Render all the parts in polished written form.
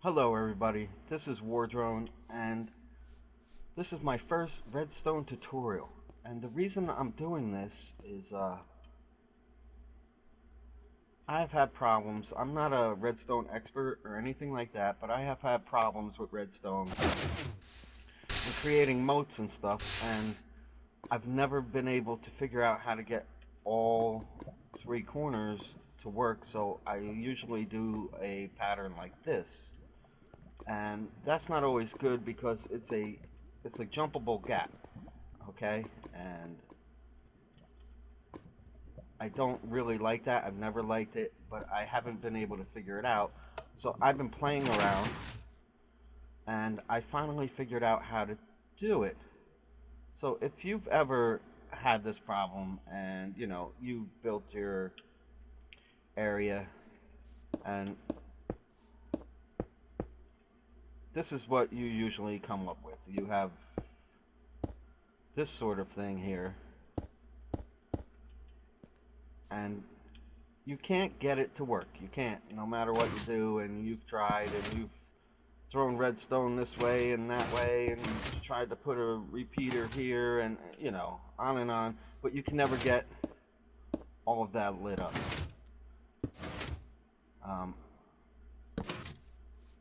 Hello everybody, this is WarDrone and this is my first Redstone tutorial, and the reason I'm doing this is I've had problems. I'm not a Redstone expert or anything like that, but I have had problems with Redstone and creating moats and stuff, and I've never been able to figure out how to get all three corners to work, so I usually do a pattern like this. And that's not always good because it's a jumpable gap, okay? And I don't really like that. I've never liked it, but I haven't been able to figure it out. So I've been playing around and I finally figured out how to do it. So if you've ever had this problem and you built your area and this is what you usually come up with. You have this sort of thing here, and you can't get it to work. You can't, no matter what you do, and you've tried, and you've thrown redstone this way and that way, and tried to put a repeater here, and on and on, but you can never get all of that lit up. Um,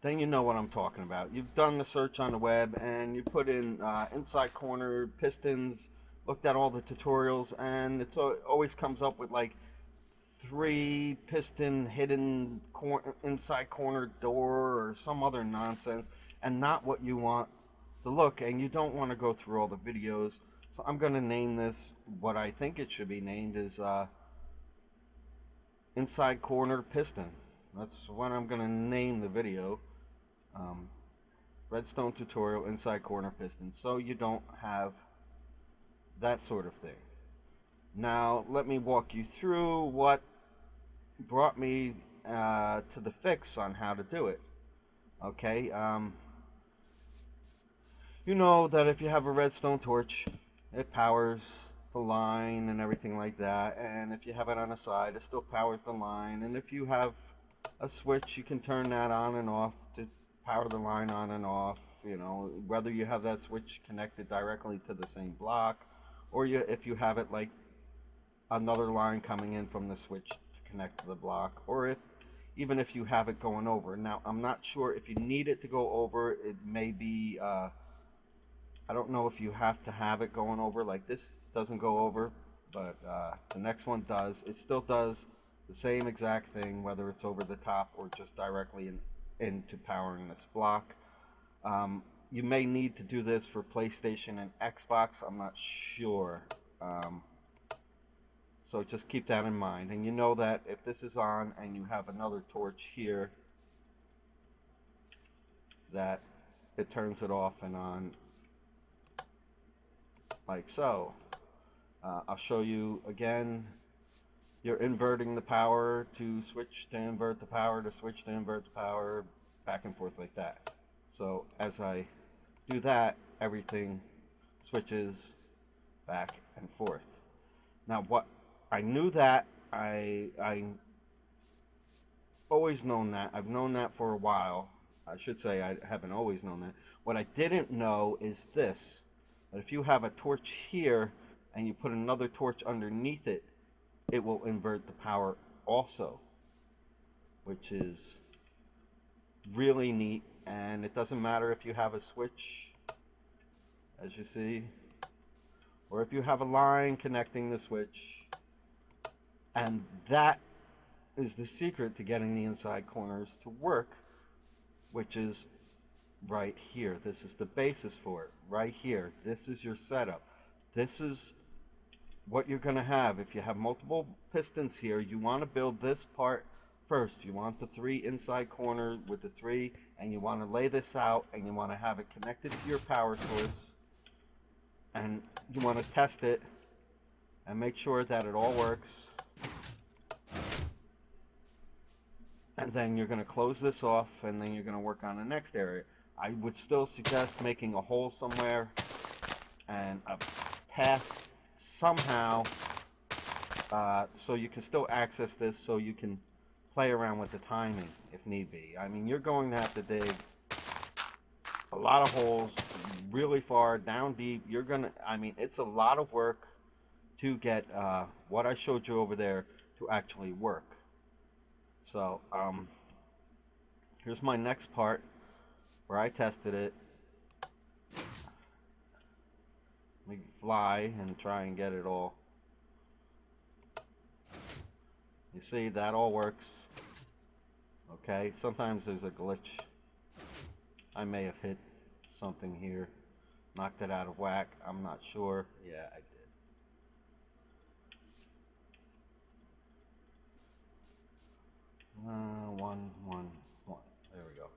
then you know what I'm talking about. You've done the search on the web, and you put in inside corner, Pistons, looked at all the tutorials, and it always comes up with like 3 piston hidden inside corner door or some other nonsense, and not what you want to look, and you don't want to go through all the videos. So I'm going to name this what I think it should be named is inside corner piston. That's what I'm going to name the video. um, Redstone tutorial inside corner piston, so you don't have that sort of thing. Now let me walk you through what brought me to the fix on how to do it. Okay, you know that if you have a redstone torch, it powers the line and everything like that, and if you have it on the side, it still powers the line, and if you have a switch, you can turn that on and off to power the line on and off, whether you have that switch connected directly to the same block, or if you have it like another line coming in from the switch to connect to the block, or even if you have it going over. Now, I'm not sure if you need it to go over. It may be, I don't know if you have to have it going over. Like this doesn't go over, but the next one does. It still does the same exact thing, whether it's over the top or just directly into powering this block. You may need to do this for PlayStation and Xbox. I'm not sure. So just keep that in mind. And you know that if this is on and you have another torch here, that it turns it off and on like so. I'll show you again. You're inverting the power to switch to invert the power to switch to invert the power, back and forth like that. So as I do that, everything switches back and forth. Now what I knew that I always known that. I've known that for a while. I should say I haven't always known that. What I didn't know is this: that if you have a torch here and you put another torch underneath it, it will invert the power also, which is really neat. And it doesn't matter if you have a switch, as you see, or if you have a line connecting the switch. And that is the secret to getting the inside corners to work, which is right here. This is the basis for it, right here. This is your setup. This is what you're going to have. If you have multiple pistons here, you want to build this part first. You want the 3 inside corners with the 3, and you want to lay this out, and you want to have it connected to your power source, and you want to test it and make sure that it all works. And then you're going to close this off, and then you're going to work on the next area. I would still suggest making a hole somewhere and a path somehow, so you can still access this, so you can play around with the timing if need be. I mean, you're going to have to dig a lot of holes really far down deep. You're gonna, I mean, it's a lot of work to get what I showed you over there to actually work. So here's my next part where I tested it. Let me fly and try and get it all. You see, that all works. Okay, sometimes there's a glitch. I may have hit something here, knocked it out of whack. I'm not sure. Yeah, I did. One. There we go.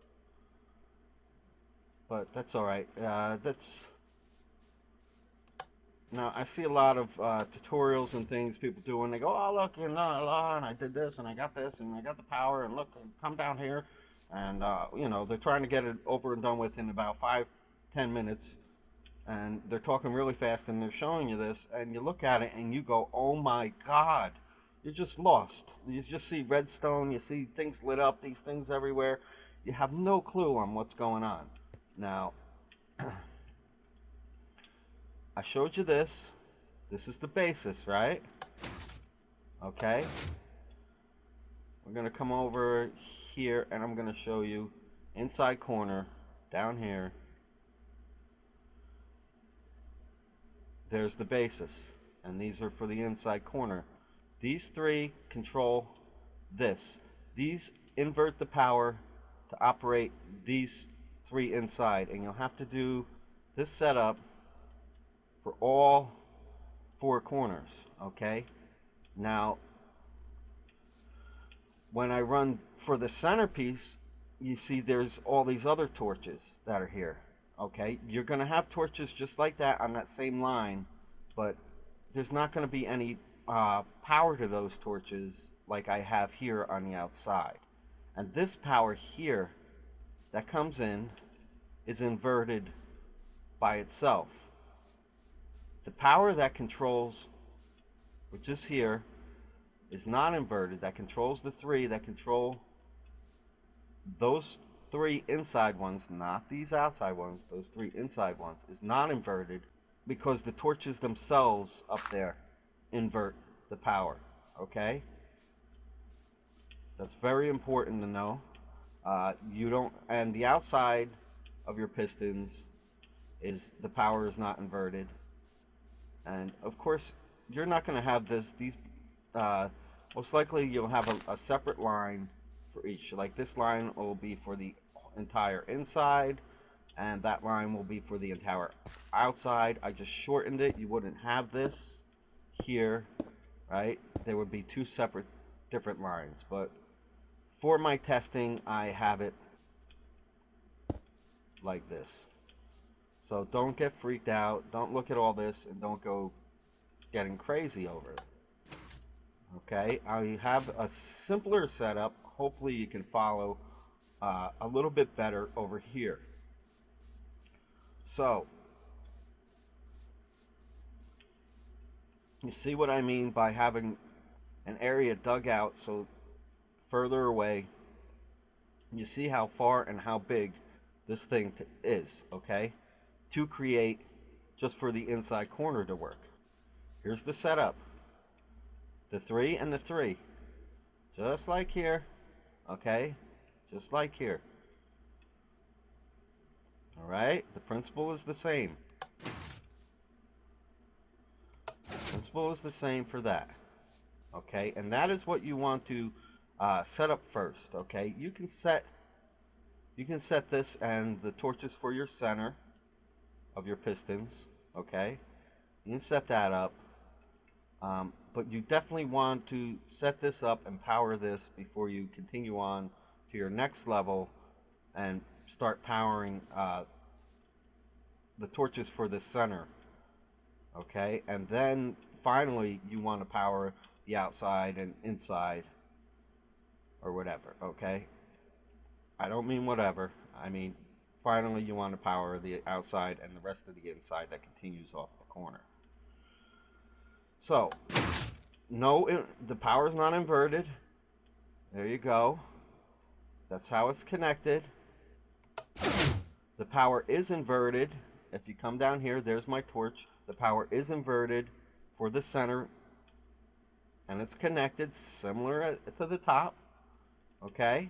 But that's all right. That's Now I see a lot of tutorials and things people do, and they go, "Oh look, and and I did this, and I got this, and I got the power, and look, come down here," and you know, they're trying to get it over and done with in about 5-10 minutes, and they're talking really fast, and they're showing you this, and you look at it, and you go, "Oh my God." You're just lost. You just see redstone, you see things lit up, these things everywhere. You have no clue on what's going on. Now, I showed you this. This is the basis, right? Okay. We're going to come over here and I'm going to show you inside corner down here. There's the basis. And these are for the inside corner. These three control this. These invert the power to operate these three inside. And you'll have to do this setup for all four corners. Okay. Now, when I run for the centerpiece, you see there's all these other torches that are here. Okay, you're going to have torches just like that on that same line, but there's not going to be any power to those torches like I have here on the outside. And this power here that comes in is inverted by itself. The power that controls, which is here, is not inverted. That controls the three that control those three inside ones, not these outside ones. Those three inside ones is not inverted because the torches themselves up there invert the power. Okay, that's very important to know. You don't, and the outside of your pistons is the power is not inverted, and of course you're not going to have these most likely you'll have a separate line for each. Like this line will be for the entire inside, and that line will be for the entire outside. I just shortened it. You wouldn't have this here, right? There would be two separate different lines. But for my testing, I have it like this. So don't get freaked out. Don't look at all this and don't go getting crazy over it. Okay, I have a simpler setup. Hopefully you can follow a little bit better over here. So, you see what I mean by having an area dug out so further away. You see how far and how big this thing is, okay? To create just for the inside corner to work. Here's the setup. The three and the three. Just like here, okay? Just like here. Alright, the principle is the same. Principle is the same for that. Okay, and that is what you want to set up first. Okay, you can set this and the torches for your center of your pistons. Okay, you can set that up, but you definitely want to set this up and power this before you continue on to your next level and start powering the torches for the center. Okay, and then finally you want to power the outside and inside or whatever. Okay, I don't mean whatever, I mean finally you want to power the outside and the rest of the inside that continues off the corner. So no, the power is not inverted. There you go. That's how it's connected. The power is inverted. If you come down here, there's my torch. The power is inverted for the center, and it's connected similar to the top. Okay?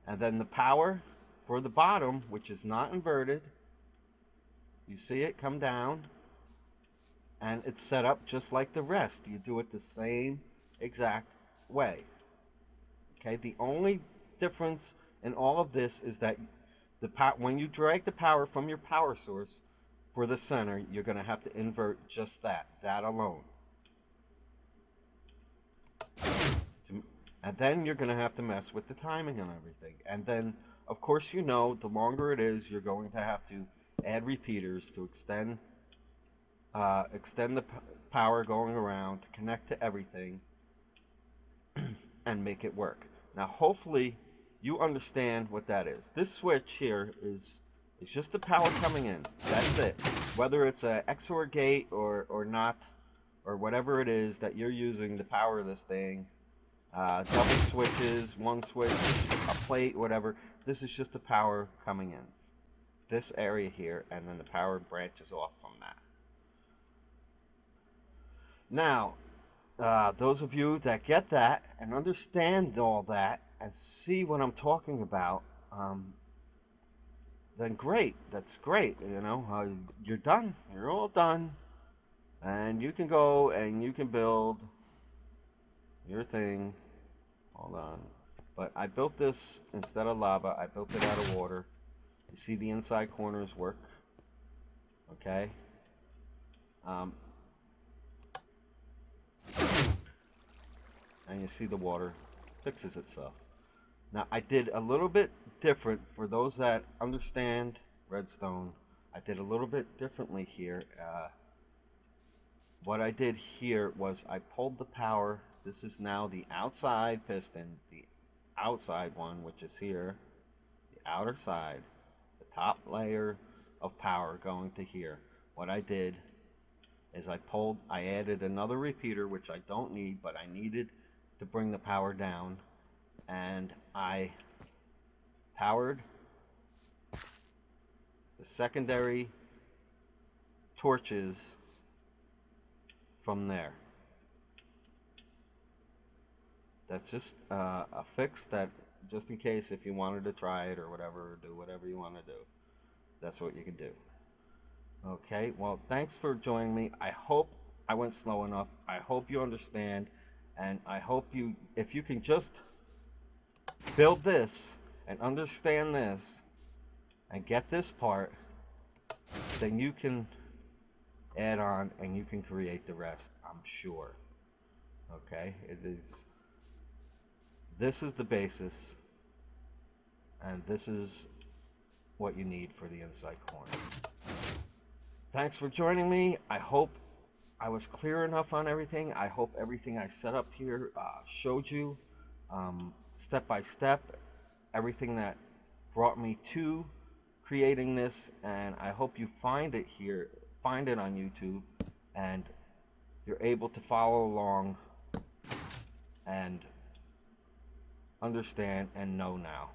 And then the power for the bottom, which is not inverted, you see it come down, and it's set up just like the rest. You do it the same exact way. Okay? The only difference in all of this is that when you drag the power from your power source for the center, you're going to have to invert just that alone. And then you're going to have to mess with the timing and everything. And then, of course, you know, the longer it is, you're going to have to add repeaters to extend the power going around to connect to everything and make it work. Now, hopefully, you understand what that is. This switch here is just the power coming in. That's it. Whether it's an XOR gate or not, or whatever it is that you're using to power this thing, double switches, one switch, a plate, whatever. This is just the power coming in. This area here, and then the power branches off from that. Now, those of you that get that and understand all that and see what I'm talking about, then great. That's great. You know, you're done. You're all done. And you can go and you can build your thing. Hold on. But I built this instead of lava. I built it out of water. You see the inside corners work. Okay. And you see the water fixes itself. Now I did a little bit different for those that understand redstone. I did a little bit differently here. What I did here was I pulled the power. This is now the outside piston, the outside one, which is here, the outer side, the top layer of power going to here. What I did is I added another repeater, which I don't need, but I needed to bring the power down, and I powered the secondary torches from there. That's just a fix that, just in case if you wanted to try it or whatever, or do whatever you want to do, that's what you can do. Okay, well, thanks for joining me. I hope I went slow enough. I hope you understand, and I hope if you can just build this and understand this and get this part, then you can add on and you can create the rest, I'm sure. Okay, this is the basis, and this is what you need for the inside corner. Thanks for joining me. I hope I was clear enough on everything. I hope everything I set up here showed you step by step everything that brought me to creating this, and I hope you find it on YouTube, and you're able to follow along and understand and know now.